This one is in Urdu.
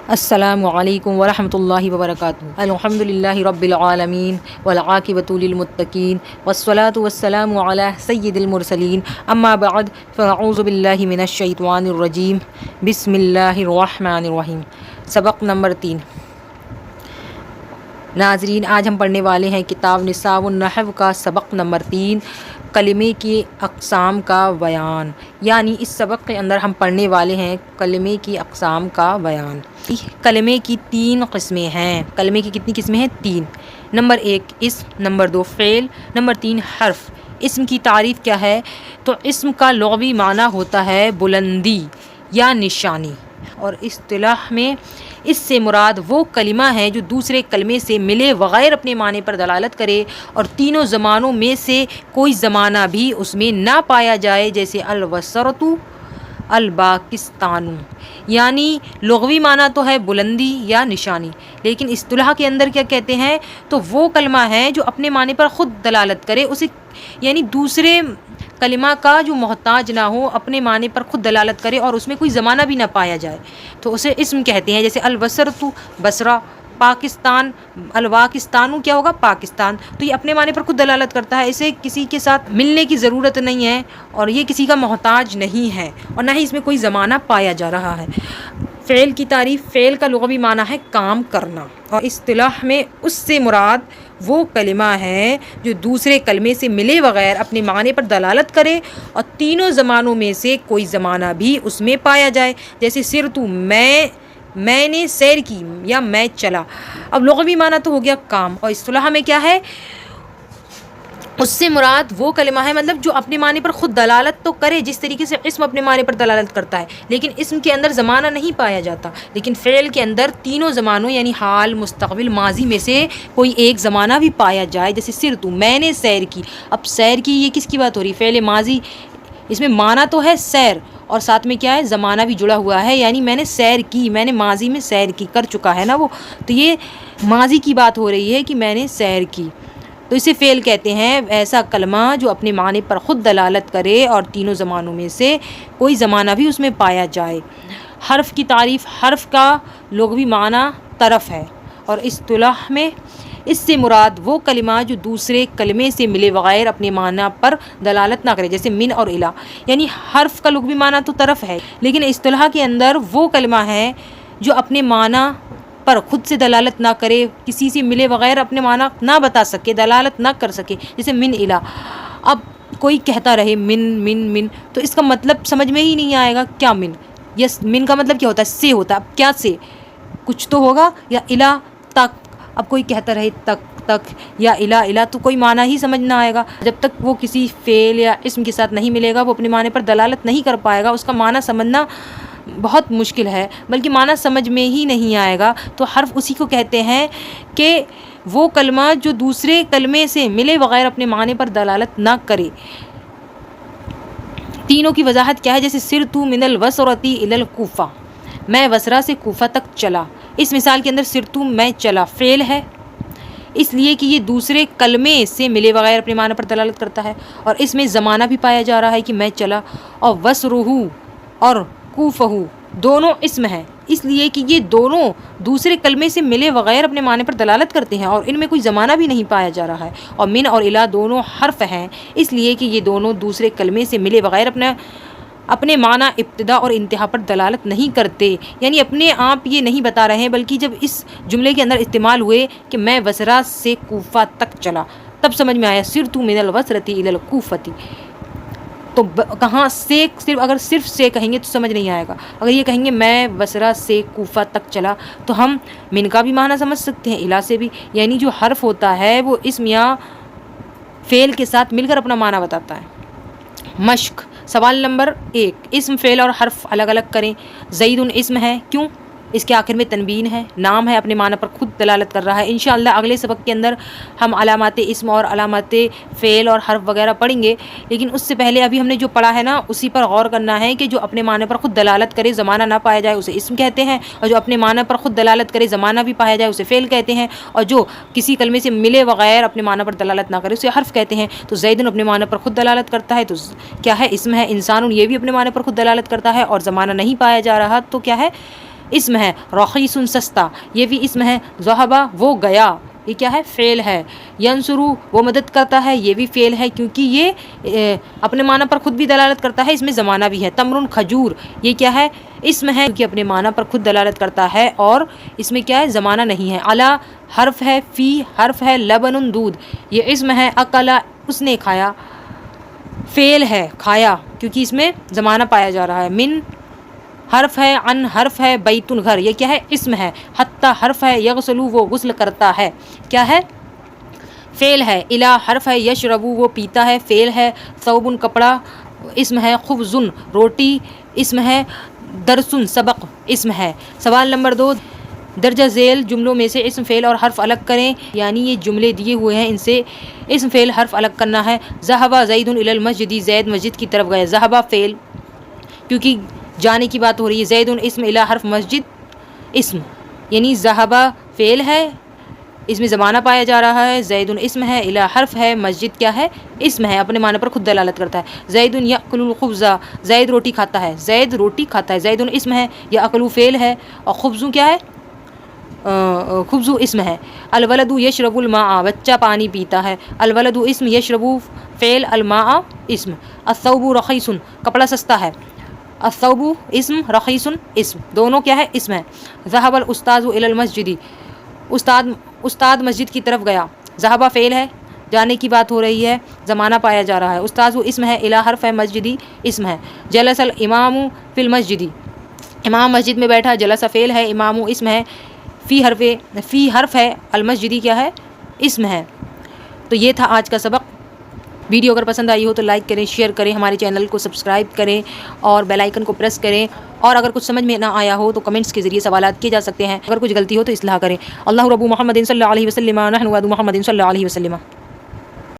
السلام علیکم ورحمۃ اللہ وبرکاتہ۔ الحمد للہ رب العالمین والعاقبۃ للمتقین والصلاۃ والسلام علی سید المرسلین، اما بعد فاعوذ باللہ من الشیطان الرجیم، بسم اللہ الرحمن الرحیم۔ سبق نمبر 3۔ ناظرین، آج ہم پڑھنے والے ہیں کتاب نصاب النحو کا سبق نمبر 3، کلمے کی اقسام کا بیان، یعنی اس سبق کے اندر ہم پڑھنے والے ہیں کلمے کی اقسام کا بیان۔ کلمے کی 3 قسمیں ہیں۔ کلمے کی کتنی قسمیں ہیں؟ 3۔ نمبر 1 اسم، نمبر 2 فعل، نمبر 3 حرف۔ اسم کی تعریف کیا ہے؟ تو اسم کا لغوی معنی ہوتا ہے بلندی یا نشانی، اور اصطلاح میں اس سے مراد وہ کلمہ ہے جو دوسرے کلمے سے ملے بغیر اپنے معنی پر دلالت کرے اور تینوں زمانوں میں سے کوئی زمانہ بھی اس میں نہ پایا جائے، جیسے البصرۃ، الپاکستان۔ یعنی لغوی معنی تو ہے بلندی یا نشانی، لیکن اصطلاح کے اندر کیا کہتے ہیں؟ تو وہ کلمہ ہے جو اپنے معنی پر خود دلالت کرے، اسے یعنی دوسرے کلمہ کا جو محتاج نہ ہو، اپنے معنی پر خود دلالت کرے اور اس میں کوئی زمانہ بھی نہ پایا جائے، تو اسے اسم کہتے ہیں۔ جیسے البصرۃ بصرہ، پاکستان، الپاکستان کیا ہوگا؟ پاکستان۔ تو یہ اپنے معنی پر خود دلالت کرتا ہے، اسے کسی کے ساتھ ملنے کی ضرورت نہیں ہے اور یہ کسی کا محتاج نہیں ہے، اور نہ ہی اس میں کوئی زمانہ پایا جا رہا ہے۔ فعل کی تعریف، فعل کا لغوی معنی ہے کام کرنا، اور اصطلاح میں اس سے مراد وہ کلمہ ہے جو دوسرے کلمے سے ملے بغیر اپنے معنی پر دلالت کرے اور تینوں زمانوں میں سے کوئی زمانہ بھی اس میں پایا جائے، جیسے سرت، میں نے سیر کی، یا میں چلا۔ اب لغوی معنی تو ہو گیا کام، اور اصطلاح میں کیا ہے؟ اس سے مراد وہ کلمہ ہے مطلب جو اپنے معنی پر خود دلالت تو کرے، جس طریقے سے اسم اپنے معنی پر دلالت کرتا ہے، لیکن اسم کے اندر زمانہ نہیں پایا جاتا، لیکن فعل کے اندر تینوں زمانوں یعنی حال، مستقبل، ماضی میں سے کوئی ایک زمانہ بھی پایا جائے، جیسے سرت، میں نے سیر کی۔ اب سیر کی یہ کس کی بات ہو رہی؟ فعل ماضی، اس میں معنی تو ہے سیر اور ساتھ میں کیا ہے؟ زمانہ بھی جڑا ہوا ہے، یعنی میں نے سیر کی، میں نے ماضی میں سیر کی، کر چکا ہے نا وہ، تو یہ ماضی کی بات ہو رہی ہے کہ میں نے سیر کی، تو اسے فعل کہتے ہیں ایسا کلمہ جو اپنے معنی پر خود دلالت کرے اور تینوں زمانوں میں سے کوئی زمانہ بھی اس میں پایا جائے۔ حرف کی تعریف، حرف کا لغوی معنی طرف ہے، اور اصطلاح میں اس سے مراد وہ کلمہ جو دوسرے کلمے سے ملے بغیر اپنے معنی پر دلالت نہ کرے، جیسے من اور الا۔ یعنی حرف کا لغوی معنی تو طرف ہے، لیکن اصطلاح کے اندر وہ کلمہ ہے جو اپنے معنی پر خود سے دلالت نہ کرے، کسی سے ملے بغیر اپنے معنی نہ بتا سکے، دلالت نہ کر سکے، جیسے من الا۔ اب کوئی کہتا رہے من من من، تو اس کا مطلب سمجھ میں ہی نہیں آئے گا کیا من، یس من کا مطلب کیا ہوتا ہے؟ سے ہوتا ہے، اب کیا سے؟ کچھ تو ہوگا، یا الا تک۔ اب کوئی کہتا رہے تک تک یا الا الا، تو کوئی معنی ہی سمجھ نہ آئے گا، جب تک وہ کسی فعل یا اسم کے ساتھ نہیں ملے گا وہ اپنے معنی پر دلالت نہیں کر پائے گا، اس کا معنی سمجھنا بہت مشکل ہے، بلکہ معنی سمجھ میں ہی نہیں آئے گا۔ تو حرف اسی کو کہتے ہیں کہ وہ کلمہ جو دوسرے کلمے سے ملے بغیر اپنے معنی پر دلالت نہ کرے۔ تینوں کی وضاحت کیا ہے؟ جیسے سرت من البصرۃ الی الکوفہ، میں بصرہ سے کوفہ تک چلا۔ اس مثال کے اندر سرت میں چلا فعل ہے، اس لیے کہ یہ دوسرے کلمے سے ملے بغیر اپنے معنی پر دلالت کرتا ہے، اور اس میں زمانہ بھی پایا جا رہا ہے کہ میں چلا، اور بصرہ اور کوفہ دونوں اسم ہیں، اس لیے کہ یہ دونوں دوسرے کلمے سے ملے بغیر اپنے معنی پر دلالت کرتے ہیں اور ان میں کوئی زمانہ بھی نہیں پایا جا رہا ہے۔ اور من اور الا دونوں حرف ہیں، اس لیے کہ یہ دونوں دوسرے کلمے سے ملے بغیر اپنے معنی ابتدا اور انتہا پر دلالت نہیں کرتے، یعنی اپنے آپ یہ نہیں بتا رہے ہیں، بلکہ جب اس جملے کے اندر استعمال ہوئے کہ میں بصرہ سے کوفہ تک چلا، تب سمجھ میں آیا سرت من البصرۃ الی الکوفۃ۔ تو کہاں سے؟ اگر صرف سے کہیں گے تو سمجھ نہیں آئے گا، اگر یہ کہیں گے میں بصرہ سے کوفہ تک چلا، تو ہم من کا بھی معنی سمجھ سکتے ہیں، الا سے بھی، یعنی جو حرف ہوتا ہے وہ اسم یا فعل کے ساتھ مل کر اپنا معنی بتاتا ہے۔ مشق، سوال نمبر 1، اسم، فعل اور حرف الگ الگ کریں۔ زید اسم ہے، کیوں؟ اس کے آخر میں تنوین ہے، نام ہے، اپنے معنی پر خود دلالت کر رہا ہے۔ انشاءاللہ اگلے سبق کے اندر ہم علامات اسم اور علامات فعل اور حرف وغیرہ پڑھیں گے، لیکن اس سے پہلے ابھی ہم نے جو پڑھا ہے نا اسی پر غور کرنا ہے کہ جو اپنے معنی پر خود دلالت کرے، زمانہ نہ پایا جائے، اسے اسم کہتے ہیں، اور جو اپنے معنی پر خود دلالت کرے، زمانہ بھی پایا جائے، اسے فعل کہتے ہیں، اور جو کسی کلمے سے ملے بغیر اپنے معنی پر دلالت نہ کرے اسے حرف کہتے ہیں۔ تو زید اپنے معنی پر خود دلالت کرتا ہے تو کیا ہے؟ اسم ہے۔ انسان یہ بھی اپنے معنی پر خود دلالت کرتا ہے اور زمانہ نہیں پایا جا رہا تو کیا ہے؟ اسم ہے، رخیص سستا یہ بھی اسم ہے، ذہبہ وہ گیا یہ کیا ہے؟ فعل ہے، ینصرو وہ مدد کرتا ہے یہ بھی فعل ہے کیونکہ یہ اپنے معنی پر خود بھی دلالت کرتا ہے، اس میں زمانہ بھی ہے۔ تمرن کھجور یہ کیا ہے؟ اسم ہے کیونکہ اپنے معنی پر خود دلالت کرتا ہے اور اس میں کیا ہے؟ زمانہ نہیں ہے۔ علا حرف ہے، فی حرف ہے، لبن دودھ یہ اسم ہے، اکلا اس نے کھایا فعل ہے کھایا کیونکہ اس میں زمانہ پایا جا رہا ہے۔ من حرف ہے، عن حرف ہے، بیتن گھر یہ کیا ہے؟ اسم ہے۔ حتی حرف ہے، یغسلو وہ غسل کرتا ہے کیا ہے؟ فعل ہے۔ الا حرف ہے، یشربو وہ پیتا ہے فعل ہے۔ ثوبن کپڑا اسم ہے۔ خبزن روٹی اسم ہے۔ درسن سبق اسم ہے۔ سوال نمبر 2، درجہ ذیل جملوں میں سے اسم فعل اور حرف الگ کریں، یعنی یہ جملے دیے ہوئے ہیں ان سے اسم فعل حرف الگ کرنا ہے۔ ذهب زید الی المسجد زید مسجد کی طرف گیا، ذهب فعل کیونکہ جانے کی بات ہو رہی ہے، زید اسم الی حرف مسجد اسم یعنی ذهب فعل ہے، اس میں زمانہ پایا جا رہا ہے، زید اسم ہے، الی حرف ہے، مسجد کیا ہے؟ اسم ہے، اپنے معنی پر خود دلالت کرتا ہے۔ زید یاکل الخبز زید روٹی کھاتا ہے، زید روٹی کھاتا ہے، زید اسم ہے، یاکل فعل ہے اور خبز کیا ہے؟ خبز اسم ہے۔ الولد یشرب الماء بچہ پانی پیتا ہے، الولد اسم، یشرب فعل، الماء اسم۔ الثوب رخیص کپڑا سستا ہے، الثوب اسم، رخیص اسم، دونوں کیا ہے؟ اسم ہے۔ ذهب الاستاذ الی المسجد استاد مسجد کی طرف گیا، ذهب فعل ہے، جانے کی بات ہو رہی ہے، زمانہ پایا جا رہا ہے، استاذ اسم ہے، الی حرف ہے، مسجدی اسم ہے۔ جلس الامام فی المسجد امام مسجد میں بیٹھا، جلس فعل ہے، امام اسم ہے، فی حرف ہے، المسجدی کیا ہے؟ اسم ہے۔ تو یہ تھا آج کا سبق۔ ویڈیو اگر پسند آئی ہو تو لائک کریں، شیئر کریں، ہمارے چینل کو سبسکرائب کریں اور بیل آئیکن کو پریس کریں، اور اگر کچھ سمجھ میں نہ آیا ہو تو کمنٹس کے ذریعے سوالات کیے جا سکتے ہیں، اگر کچھ غلطی ہو تو اصلاح کریں۔ اللہ رب محمد صلی اللہ علیہ وسلم، نحن وعد محمد صلی اللہ علیہ وسلم۔